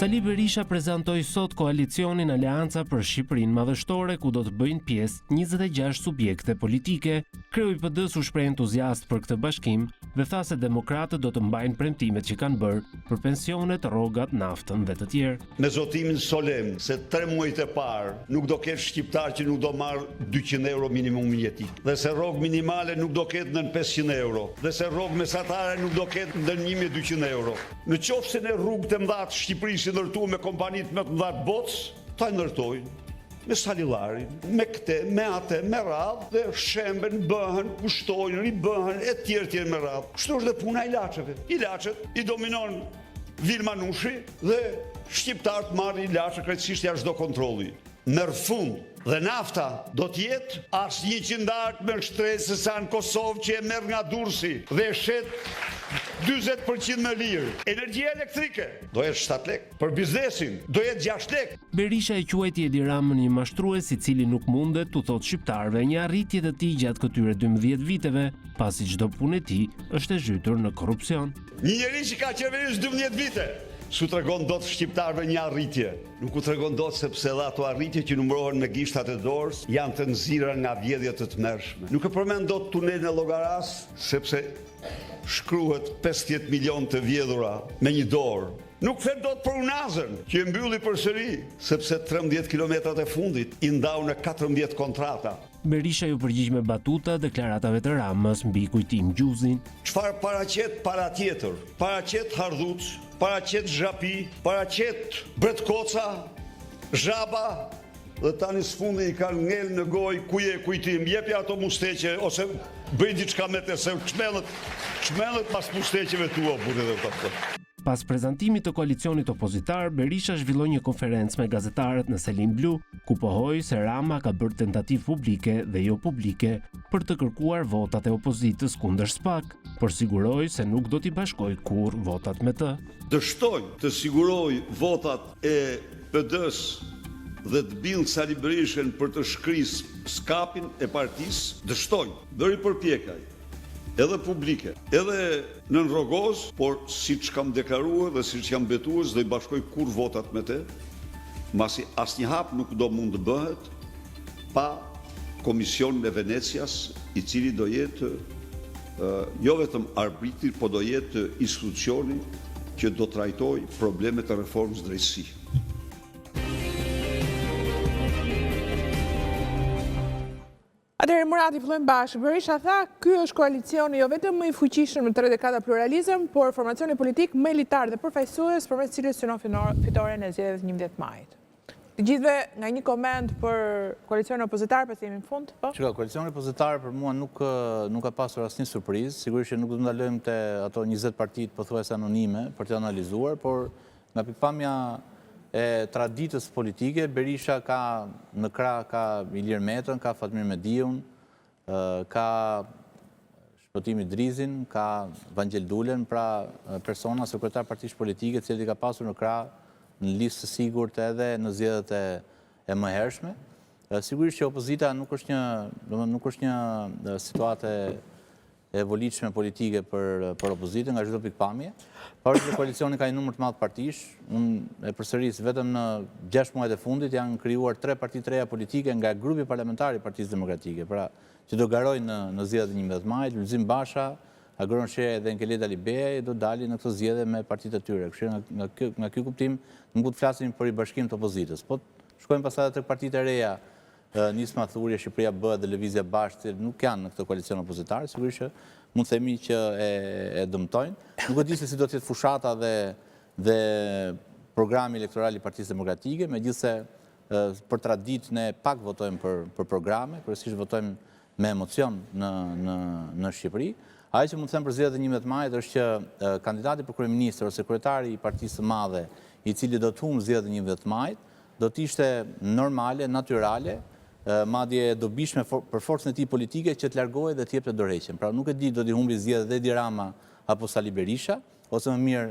Sali Berisha prezantoi sot koalicionin Aleanca për Shqipërinë Madhështore, ku do të bëjnë pjesë 26 subjekte politike. Kreu i PD-s u shpreh entuziast për këtë bashkim dhe tha se demokratët do të mbajnë premtimet që kanë bërë për pensionet, rrogat, naftën dhe të tjerë. Me zotimin solemn se 3 muajt e parë nuk do ketë shqiptar që nuk do marrë 200 euro minimum jetik, dhe se rrogë minimale nuk do ketë nën 500 euro, dhe se rrogë mesatare nuk do ketë nën 1200 euro. Në qoftë se në rrugët e mëdha të Shqipërisë i ndërtuar me kompanitë më të mëdha të botës, ta ndërtojnë me salillarin, me këte, me atë, me radhë, dhe shemben, bëhen, kushtojnë, ribëhen, e tjerë me radhë. Kështu është dhe puna ilaçeve. Ilaçet i dominon Vilmanushi dhe shqiptarët marrin ilaçe krejtësisht jashtë çdo kontrolli. Merr fund dhe nafta do t'jetë as 100 darkë me shtresë sa në Kosovë që e merr nga Durrësi dhe e shet 40% më lirë. Energjia elektrike do jetë 7 lekë, për biznesin do jetë 6 lekë. Berisha e quajti Edi Ramën një mashtrues i cili nuk mundet t'u thotë shqiptarëve një arritje të tij gjatë këtyre 12 viteve, pasi çdo punë e tij është e zhytur në korrupsion. Një njeri që ka qeverisë 12 vite s'u tregon dot shqiptarëve një arritje. Nuk u tregon dot sepse edhe ato arritje që numërohen me gishtat e dorës janë të nxirra nga vjedhje të tmerrshme. Nuk e përmend dot tunelin e Llogaras sepse shkruhet 50 milion të vjedhura me një dorë. Nuk flet dot për Unazën, që e mbylli përsëri, sepse 13 kilometrat e fundit i ndau në 14 kontrata. Berisha ju përgjigj me batuta deklaratave të Ramës mbi kujtim gjuzin. Çfarë paraqet para tjetër? Paraqet Hardhuc, paraqet Zhapi, paraqet Bretkoca, Zhaba, dhe tani sfundi i kanë ngel në gojë ku je kujtim, jepi ato musteqe ose bëj diçka me të se çmellet pas musteqeve tua burrë dhe këto. Pas prezantimit të koalicionit opozitar, Berisha zhvilloi një konferencë me gazetarët në Selim Blu, ku pohoi se Rama ka bërë tentativë publike dhe jo publike për të kërkuar votat e opozitës kundër SPAK, por siguroi se nuk do t'i bashkoj kurrë votat me të. Dështoj të siguroj votat e PD-s dhe të bind Sali Berishën për të shkrisë skapin e partisë, dështoj, bëri përpjekaj, edhe publike, edhe në rrogoz, por siç kam deklaruar dhe siç jam betuar, s'do i bashkoj kurrë votat me të, masi asnjë hap nuk do mund të bëhet pa Komisionin e Venecias, i cili do jetë jo vetëm arbitri, po do jetë institucioni që do trajtoj problemet e reformës drejtësi. Atëherë Murati, fillojmë bashkë. Berisha tha, ky është koalicioni jo vetëm më i fuqishëm në 34 pluralizëm, por formacioni politik më elitar dhe përfaqësues përmes cilës synon fitoren e zgjedhjeve 11 majit. Të gjithëve nga një koment për koalicionin opozitar, pas jemi në fund, po? Shiko, koalicioni opozitar për mua nuk ka pasur asnjë surprizë, sigurisht që nuk do ndalojmë te ato 20 partitë pothuajse anonime për të analizuar, por nga pikpamja e traditës politike, Berisha ka në krah ka Ilir Metrën, ka Fatmir Mediun, ka Shpëtim Idrizin, ka Vangjel Dulen, pra persona sekretar partisë politike, cili ka pasur në krah në listë sigurt edhe në zgjedhjet e mëhershme. Sigurisht që opozita nuk është një situatë e volitshme politike për opozitën nga çdo pikpamje. Pavarësisht se koalicioni ka një numër të madh partish, unë e përsëris vetëm në 6 muajt e fundit janë krijuar 3 parti të reja politike nga grupi parlamentar i Partisë Demokratike, pra që do garojnë në zgjedhjet e 11 majit, Lulzim Basha, Agron Shehe dhe Nkeleta Libeja do dalin në këto zgjedhje me partitë e tyre. Kështu nga ky kuptim nuk të flasim për i bashkim të opozitës. Po shkojmë pastaj tek partitë e reja, Nisma Thurje, Shqipëria B dhe Lëvizja Bashkë, nuk janë në këtë koalicion opozitar, sigurisht që mund të themi që e dëmtojnë. Nuk e di se si do të jetë fushata dhe programi elektoral i Partisë Demokratike, megjithse për traditë ne pak votojmë për programe, kryesisht votojmë me emocion në Shqipëri. Ajo që mund të them për zgjedhjet e 11 majit është që kandidati për kryeministër ose kryetari i Partisë së Madhe, i cili do të humbë zgjedhjet e 11 majit, do të ishte normale, natyrale, madje dobishme për forcën e tij politike që të largohej dhe të jepte dorëheqjen. Pra nuk e di do t'i humbi zgjedhjet dhe Edi Rama apo Sali Berisha, ose më mirë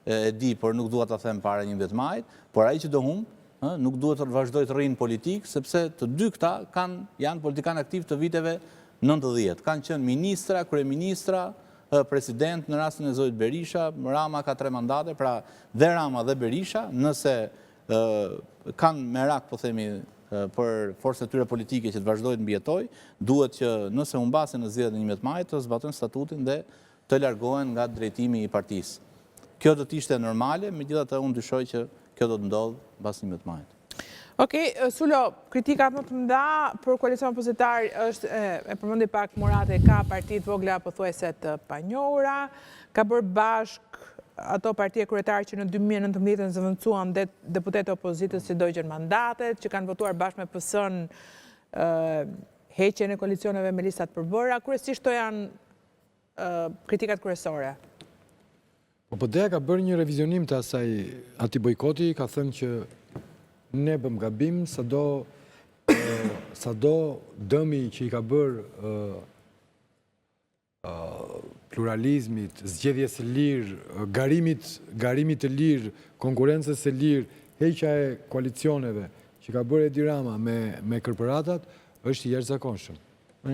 e di, por nuk dua ta them para 11 majit, por ai që do humb, nuk duhet të vazhdojë të rrinë politik, sepse të dy këta janë politikanë aktiv të viteve 90. Kanë qenë ministra, kryeministra, president në rastin e Zotit Berisha. Rama ka 3 mandate, pra dhe Rama dhe Berisha, nëse kanë merak, po themi, për forcët e tyre politike që të vazhdojnë mbijetoj, duhet që nëse humbasin në zgjedhjet e 11 majit të zbatojnë statutin dhe të largohen nga drejtimi i partisë. Kjo do të ishte normale, megjithatë unë dyshoj që kjo do të ndodhë pas 11 majit. Okej, Sulo, kritikat më të mëdha për koalicion opozitar është, e përmendi pak Murati, ka partitë vogla pothuajse të panjohura, ka bërë bashk ato partie kryetare që në 2019 zëvendësuan deputetë opozitës që dojgjën mandatet, që kanë votuar bashkë me PS-n heqjen e koalicioneve me listat përbëra. Kryesisht to janë kritikat kryesore. PD-ja ka bërë një revizionim të asaj anti bojkoti, ka thënë që ne bëm gabim, sado dëmi që i ka bërë pluralizmit, zgjedhjes së lirë, garimit të lirë, konkurencës së lirë, heqja e koalicioneve që ka bërë Edi Rama me kërpëratat, është i jashtëzakonshëm.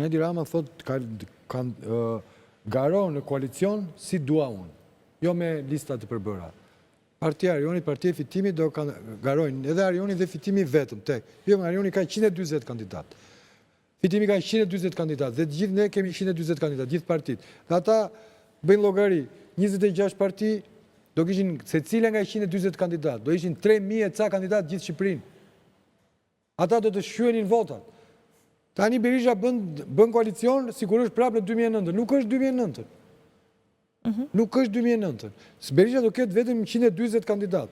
Edi Rama thot garon në koalicion si dua unë, jo me listat të përbëra. Partia Arionit, Partia e Fitimit do garojnë edhe Arionit dhe Fitimi vetëm tek. Jo, Arionit ka 140 kandidat. Fitimi ka 140 kandidat dhe gjithë ne kemi 140 kandidat, gjithë partit. Dhe ata bëjnë llogari, 26 parti do kishin secila nga 140 kandidat, do ishin 3000 e ca kandidat gjithë Shqipërinë. Ata do të shqyenin votat. Tani Berisha bën koalicion sigurisht prapë në 2009, nuk është 2009. Nuk është 2009. Berisha do ketë vetëm 140 kandidat.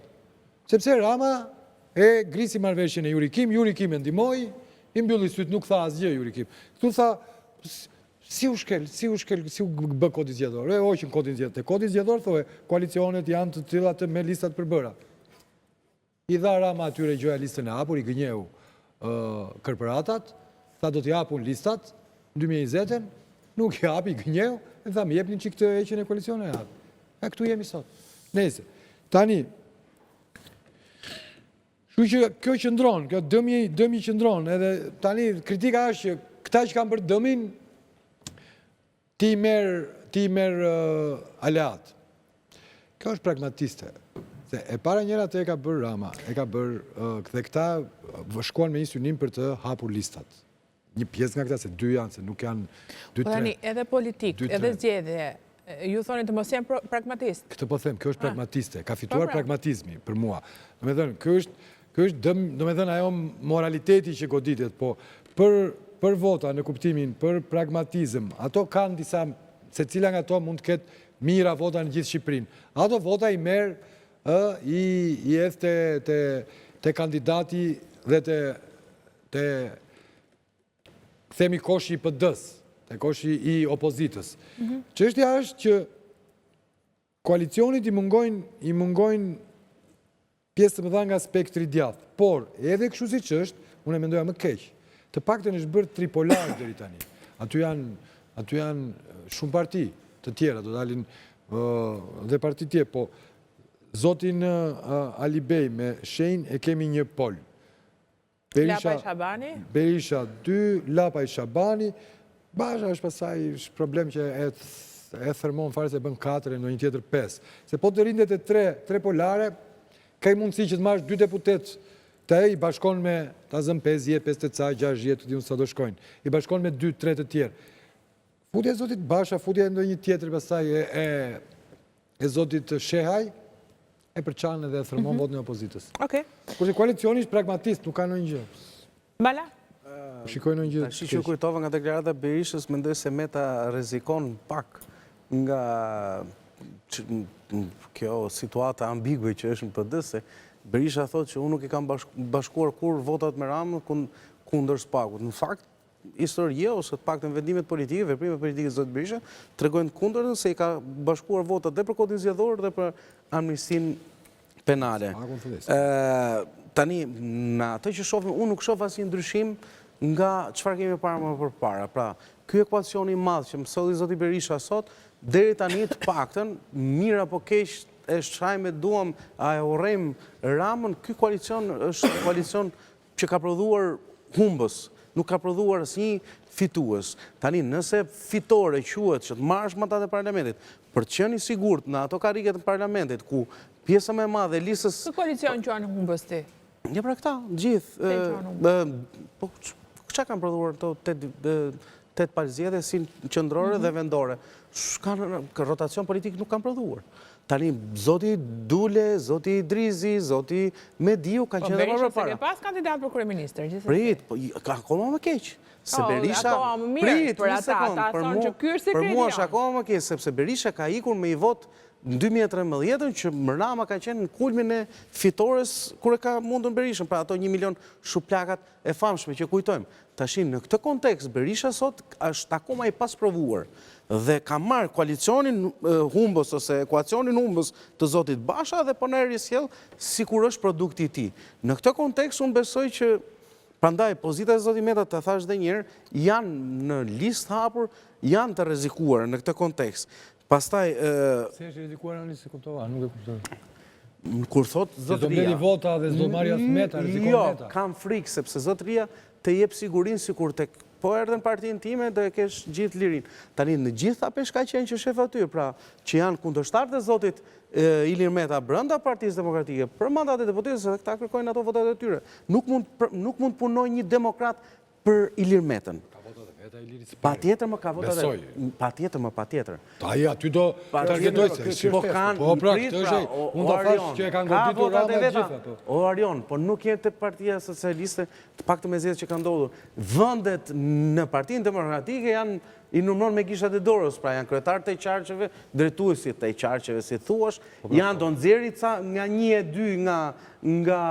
Sepse Rama e grisi marrëveshjen e Juri Kim e ndihmoi, i mbylli syt, nuk tha asgjë Juri Kim. Ktu tha si u shkel, si u bë kodi zgjedhor. E hoqën kodin zgjedhor. Te kodi zgjedhor thonë koalicionet janë të tilla të me listat përbëra. I dha Rama atyre gjoja listën e hapur, i gënjeu kërpëratat, tha do t'i hapun listat, 2020-ën, nuk i hapi, gënjeu, e tha, më jepnin që këtë heqjen e koalicione e hapë. E këtu jemi sot. Nese, tani, shu që kjo qëndron, kjo dëmi qëndron, edhe tani kritika është që këta që kanë bërë dëmin, ti merë aleat. Kjo është pragmatiste. E para njëra të e ka bërë Rama, e ka bërë, dhe këta shkuan me një synim për të hapur listat. Një pjesë nga këta, se 2 janë, se nuk janë 2-3. Po tani, edhe politik, edhe zgjedhje, ju thoni të mos jenë pragmatist? Këtë po them, kjo është pragmatiste, ka fituar pragmatizmi për mua. Do me thënë, kjo është dëm, do me thënë ajo moraliteti që goditet, po për vota në kuptimin, për pragmatizm, ato kanë disa, se cila nga to mund të ketë mira vota në gjithë Shqipërinë. Ato vota i merë, i edhë të kandidati dhe të themi koshi i PD-s, të koshi i opozitës. Çështja është që koalicionit i mungojnë pjesë të mëdha nga spektri djathtë, por edhe kështu siç është, unë e mendoja më keq. Të paktën është bërë tripolar deri tani. Aty janë shumë parti të tjera, do dalin dhe parti tjetër, po Zotin Ali Bej me Shenjë e kemi një pol. Lapa i Shabani? Berisha 2, Lapa i Shabani. Basha është pasaj problem që e thërmon fare se bën 4 në një tjetër 5. Se po të rindet e 3 polare, ka i mundësi që të marrë 2 deputet të i bashkon me ta zëm 5, 5 të ca, 6, 7, të diun sa do shkojnë. I bashkon me 2, 3 të tjerë. Futja e Zotit Basha, futja e ndonjë tjetër pasaj e Zotit Shehaj, e përçanë edhe e thërmon votën e opozitës. Okej. Kurse koalicioni është pragmatist, nuk ka ndonjë gjë. Bala? Shikoj ndonjë gjë. Tash që kujtova nga deklarata e Berishës, mendoj se Meta rrezikon pak nga kjo situata ambigue që është në PD, se Berisha thotë që unë nuk i kam bashkuar kur votat me Ramën kundër Spakut. Në fakt, historia ose të paktën vendimet politike, veprimet politike Zotit Berisha tregojnë kundërtën, se i ka bashkuar votat dhe për kodin zgjedhor dhe për amnistin penale. Tani, në atë që shohim, unë nuk shoh asnjë ndryshim nga çfarë kemi parë më përpara. Pra, ky ekuacion i madh që më solli Zoti Berisha sot, deri tani të paktën, mirë apo keq e shajmë duam, a e urrejmë Ramën, ky koalicion është koalicion që ka prodhuar humbës. nuk ka prodhuar asnjë fitues. Tani, nëse fitore quhet që të marrësh mandat e parlamentit, për të qenë i sigurt në ato kariket e parlamentit ku pjesa më e madhe e listës Kë koalicion quan humbës ti? një pra këta, gjithë. Po çka kanë prodhuar to 8 palëzjedhe si qendrore dhe vendore. Rotacion politik nuk kanë prodhuar. Tani, zoti Dule, zoti Idrizi, zoti Mediu kanë qenë edhe më parë. Se ke pas kandidat për kryeministër, gjithsesi. Prit, po ka akoma më keq. Se Berisha, akoma më mirë, për ata thonë që ky është sekreti. Për mua është akoma më keq, sepse Berisha ka ikur me i vot në 2013 që Rama ka qenë në kulmin e fitores kur e ka mundur Berishën, pra ato 1 milion shuplakat e famshme që kujtojmë. Tashin, në këtë kontekst, Berisha sot është akoma i pasprovuar dhe ka marrë koalicionin humbës ose ekuacionin humbës të zotit Basha dhe po në risjell si kur është produkti i tij. Në këtë kontekst, unë besoj që prandaj pozitat e zotit Meta, të thash dhe njerë, janë në listë hapur, janë të rrezikuar në këtë kontekst. Pastaj... Se është rrezikuar në listë, kuptova, nuk e kuptoj. Kur thot zotëria... Zdo mbledhi vota dhe zdo marrja Meta, rrezikon Meta. Jo, kam frikë, sepse zotëria të jep sigurin si kur të po erdhen partinë time dhe kesh gjithë lirin. Tani, në gjitha pesh ka qenë që shef aty, pra që janë kundërshtarët e zotit Ilir Meta brenda Partisë Demokratike për mandatet e deputetëve, dhe këta kërkojnë ato votat e tyre. Nuk mund punoj një demokrat për Ilir Metën. Patjetër më ka votat e... Patjetër. Ta i aty do targetoj se. Po kanë... Po pra, këtë është, unë do thash që e kanë goditur Rama gjitha. O Arion, po nuk jetë të Partia Socialiste, të pak të mezjet që kanë ndodhur. Vëndet në Partinë Demokratike janë i numëron me gishtat e dorës, pra janë kryetarë të qarqeve, drejtuesit të qarqeve, si thuash, janë do nxjerrica nga 1 e 2 nga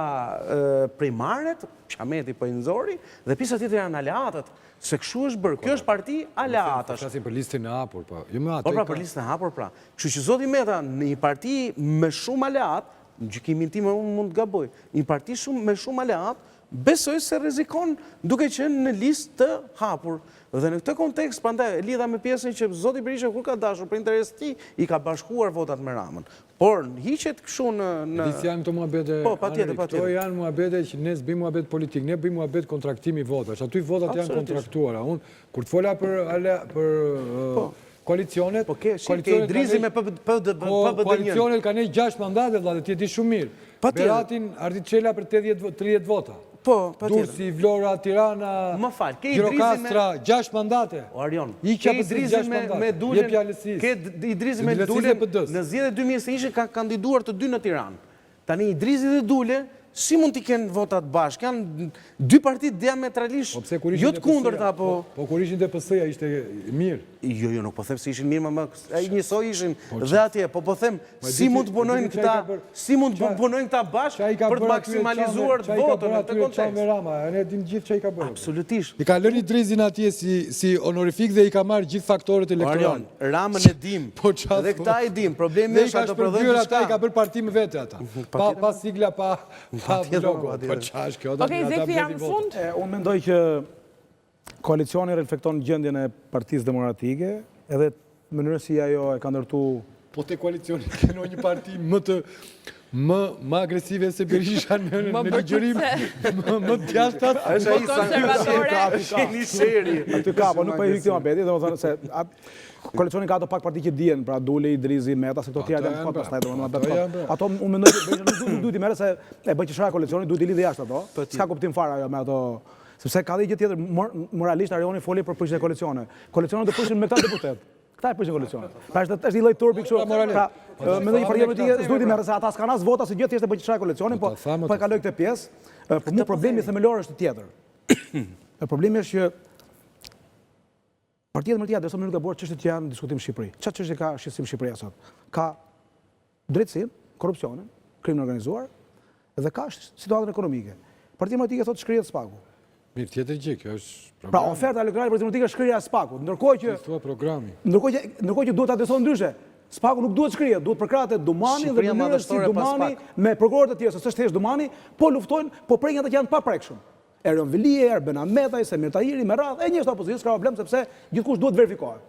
primaret, Qameti po i nxori, dhe pjesa tjetër janë aleatët. Se kështu është bërë, kjo është parti aleatësh. Flasim për listën e hapur, po. Po pra, për listën e hapur, pra. Kështu që zoti Meta, në një parti me shumë aleat, në gjykimin tim unë mund të gaboj, një parti me shumë aleat, besoj se rrezikon duke qenë në listë të hapur. Dhe në këtë kontekst, prandaj lidha me pjesën që zoti Berisha kur ka dashur për interes të tij, i ka bashkuar votat me Ramën. Por hiqet kështu në Disë janë këto muhabete, po, patjetër. Këto janë muhabete që ne s'bim muhabet politik, ne bim muhabet kontraktimi votash. Aty votat janë kontraktuara. Unë kur të fola për koalicionet, koalicionet kanë 6 mandate dhe ti e di shumë mirë. Beratin ardhi Çela për 30 vota. Durrësi, Vlora, Tirana, Gjirokastra, 6 mandate. O Arion, ke Idrizin me Dule, në zgjedhjet 2021 ka kandiduar të 2 në Tiranë. Tani Idrizi dhe Dule, si mund t'i kenë votat bashkë? Janë 2 partit diametralisht, jo të kundërta, po... Po kur ishin DPS-ja ishte mirë? Jo, nuk po them se ishin mirë, më njësoj ishin dhe atje, po them si mund të punojnë këta bashkë për të maksimalizuar të votën në të kontekst. Ne dim gjithë që i ka bërë. Absolutisht. I ka lënë Idrizin atje si honorifik dhe i ka marrë gjithë faktorët elektoral. Ramën e dim, dhe këta i dim, problemi është ato prodhojnë të shka. I ka bërë parti me vete ata. Pa sigla, pa logo. Okej, Zekri, jam në fund. Unë mendoj që koalicioni reflekton gjendjen e Partisë Demokratike, edhe mënyrën si ajo e ka ndërtu... Po te koalicioni keno një parti më agresive se Berisha në ligjërim, më djashtat, më konservatore. Aty ka, po nuk po i hikti ma beti, dhe më thënë se koalicioni ka ato pak parti që dijen, pra Dule, Idrizi, Meta, se këto tjera dhe më pastaj. Ato unë mendoj që Berisha nuk duhet i mere se e bëj që shra koalicioni, duhet i lidhë jashtë ato. S'ka kuptim fara me ato... Sepse ka dhe i gjithë tjetër, moralisht Arioni foli për përshën e koalicione. Koalicionet dhe përshën me këta deputet. Këta e përshën koalicione. Pra është i loj turpi kështu. Me dhe i partia politike, s'duhet i merë se ata s'kan as vota, se gjithë e bëj që shra koalicionin, po e kaloj këtë pjesë. Për mu problemi themelor është tjetër. Problemi është që Partia Demokratike dhe sot më nuk e bërë çështjet që janë diskutim në Shqipëri. Çfarë çështje ka shqetësim Shqipëria sot? Ka drejtësinë, korrupsionin, krimin organizuar dhe ka situatën ekonomike. Partia Demokratike thotë shkrihet SPAK-u. Mirë, tjetër gjë, kjo është programi. Pra, oferta elektorale për demokratike shkrirja e SPAK-ut, ndërkohë që duhet të adresohet ndryshe. SPAK-u nuk duhet shkrirje, duhet përkrahet Dumani dhe mënyrës si Dumani me prokurorët e tjerë, se s'është thjesht Dumani, po luftojnë, po prekin ata që janë pa prekshëm. Erion Vilije, Erben Ahmetaj, Semir Tahiri, me radhë, e njështë opozitës ka problem sepse gjithkush duhet verifikohet.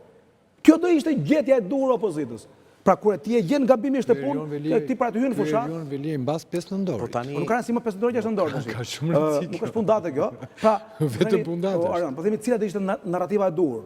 Kjo do ishte gjetja e durë opozitës. Pra kur ti e gjen gabimisht të punë, ti pra të hyn në fushat. Erion Veli mbas 5 nëndorit. Nuk kanë si më 5 nëndorit, 6 nëndorit. Ka shumë rëndësi. Nuk është pundate kjo. Pra, vetëm pundate. Po themi cilat ishte narrativa e duhur.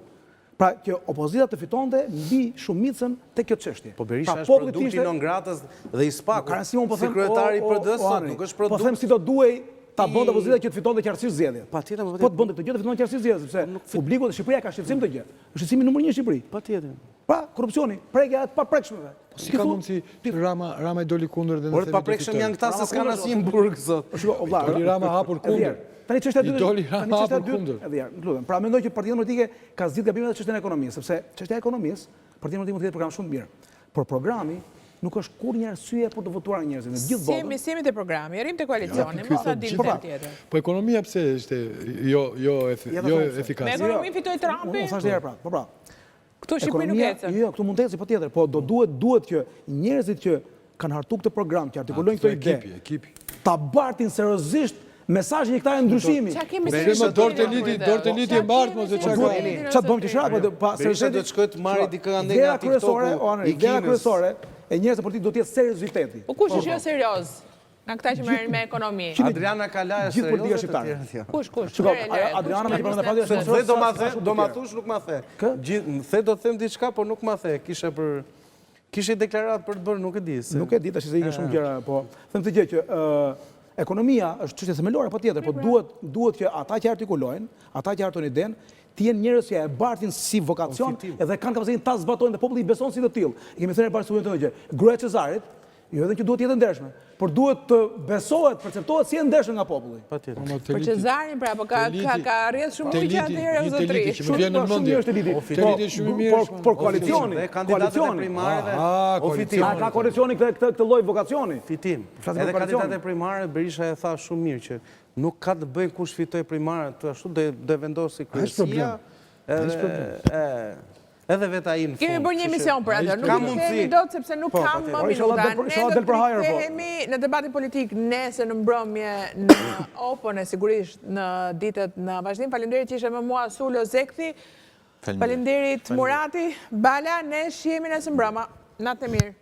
Pra që opozita të fitonte mbi shumicën te kjo çështje. Po Berisha është produkti non gratës dhe i spaku. Si kryetari i PD-s sot nuk është produkt. Po them si do duhej ta bënte opozita që të fitonte qartësisht zgjedhje. Patjetër, po të bënte këtë gjë të fitonte qartësisht zgjedhje, sepse publiku dhe Shqipëria ka shqetësim të gjë. Është shqetësimi numër 1 në Shqipëri. Patjetër. Pra, korrupsioni, prekja e paprekshmeve. Si ka mundsi Rama i doli kundër dhe në paprekshëm janë këta se s'kan asnjë burg sot. Doli Rama hapur kundër. Tani çështja e dytë. Doli Rama hapur kundër. Lutem. Pra mendoj që Partia Demokratike ka zgjidhur gabimet në çështjen e ekonomisë, sepse çështja e ekonomisë, Partia Demokratike mund të ketë program shumë të mirë. Por programi nuk është kur një arsye për të votuar njerëzit në gjithë botën. Semi te programi, rrim te koalicioni, mos ta dinë tjetër. Po ekonomia pse është jo efikase? Me ekonomi fitoi Trumpi. Mos është herë pra. Po pra. Këtu Shqipëri nuk ecën. Jo, këtu mund të ecë patjetër, po do duhet që njerëzit që kanë hartuar këtë program, që artikulojnë këto ide, ta bartin seriozisht mesazhin e këtij ndryshimi. Me dorë të liti e mbartë mos e çka. Çfarë bëm ti shrak, pa seriozisht do të shkojë të marrë dikë nga TikToku. Ideja kryesore e njerëzve politik do të jetë serioziteti. Po kush është jo serioz? Nga këta që merren me ekonomi. Adriana Kalaja është serioze shqiptare. Kush? Adriana më që pranë se do ma thush nuk ma the. The do të them diçka, por nuk ma the. Kishe deklarat për të bërë, nuk e di. Nuk e di, tash se ikën shumë gjëra, po them të gjë që ekonomia është çështje themelore patjetër, po duhet që ata që artikulojnë, ata që hartojnë iden, të jenë njerëz që e bartin si vokacion edhe kanë kapacitetin ta zbatojnë dhe populli i beson si të tillë. I kemi thënë para studion të gjë. Gruaja e Cezarit, jo edhe që duhet të jetë ndershme, por duhet të besohet, perceptohet si e ndershme nga populli. Patjetër. Për Cezarin pra, po ka rrjedh shumë ujë atëherë zotri. Shumë vjen në mendje. Teliti shumë i mirë. Por koalicioni, kandidatët e primarëve. Ka koalicioni këtë lloj vokacioni. Fitim. Edhe kandidatët e primarëve Berisha e tha shumë mirë që nuk ka të bëjë kush fitoi primarët, ashtu do vendosi kryesia. Edhe vetë ai në fund. Kemi bërë një emision për atë, nuk i themi dot sepse nuk kam më minuta. Ne do të kemi në debatin politik nesër në mbrëmje në Opën e sigurisht në ditët në vazhdim. Faleminderit që ishe me mua Sulo Zekthi. Faleminderit Murati, Bala, ne shihemi nesër mbrëmë. Natë e mirë.